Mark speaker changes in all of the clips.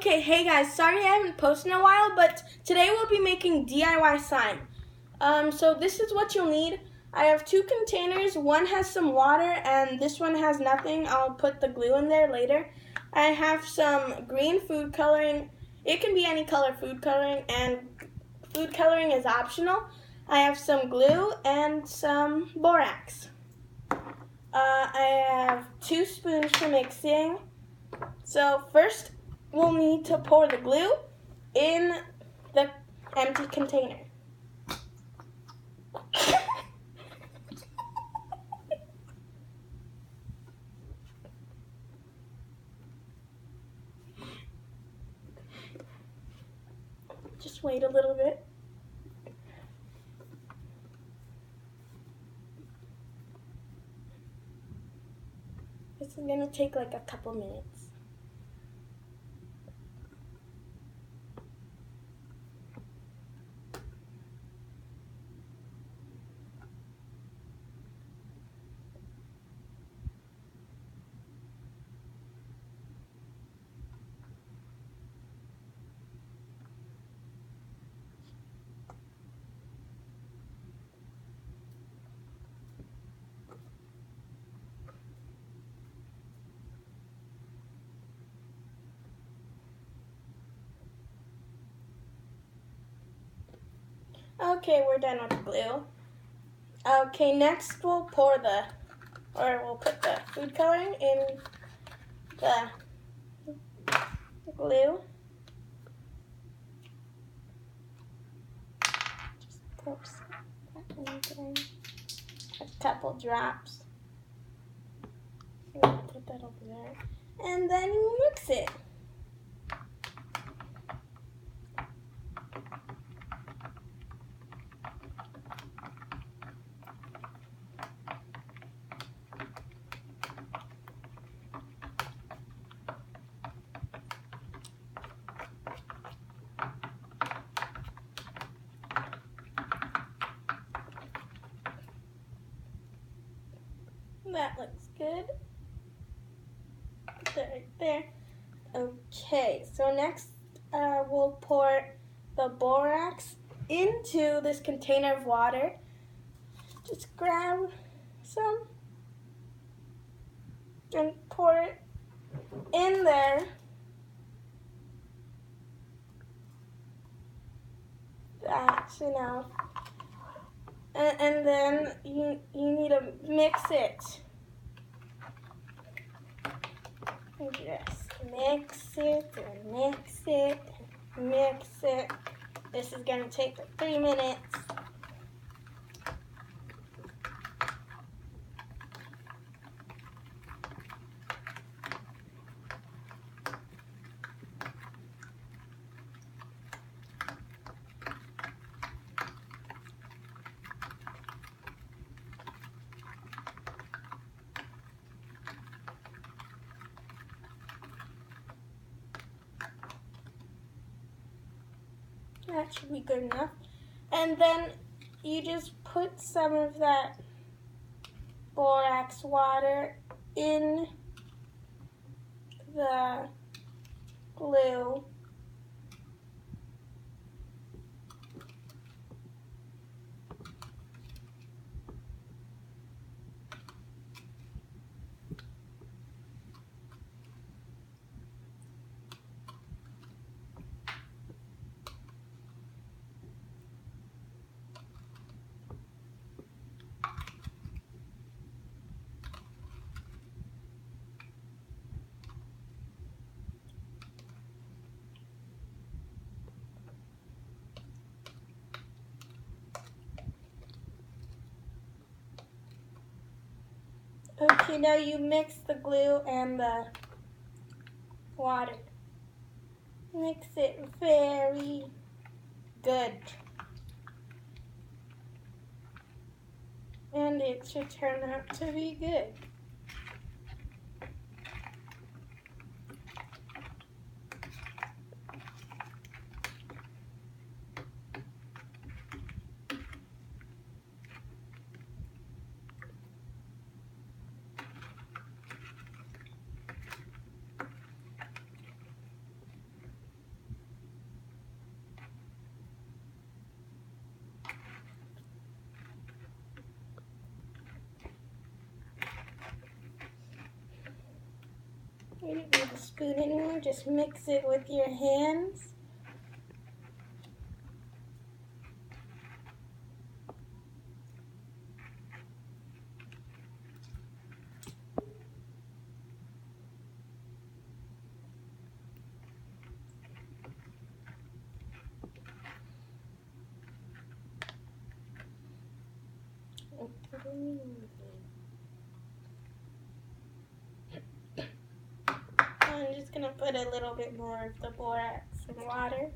Speaker 1: Okay, hey guys, sorry I haven't posted in a while, but today we'll be making DIY slime. So this is what you'll need. I have two containers. One has some water and this one has nothing. I'll put the glue in there later. I have some green food coloring. It can be any color food coloring, and food coloring is optional. I have some glue and some borax. I have 2 spoons for mixing. So first, we'll need to pour the glue in the empty container. Just wait a little bit. This is gonna take like a couple minutes. Okay, we're done with the glue. Okay, next we'll put the food coloring in the glue. Just pour some a couple drops. Put that over there. And then you mix it. That looks good. Right there. Okay, so next we'll pour the borax into this container of water. Just grab some and pour it in there. That's enough. And then you need to mix it. Just mix it and mix it and mix it. This is going to take like 3 minutes. That should be good enough. And then you just put some of that borax water in the glue. Okay, now you mix the glue and the water. Mix it very good. And it should turn out to be good. spoon anymore. Just mix it with your hands. I'm just gonna put a little bit more of the borax and water.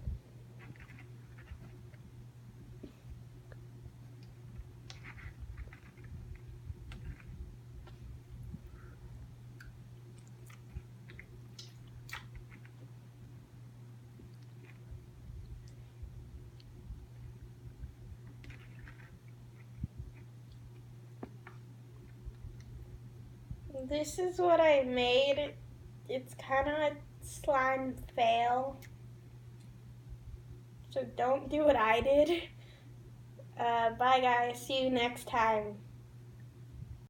Speaker 1: This is what I made. It's kind of a slime fail. So don't do what I did. Bye guys, see you next time.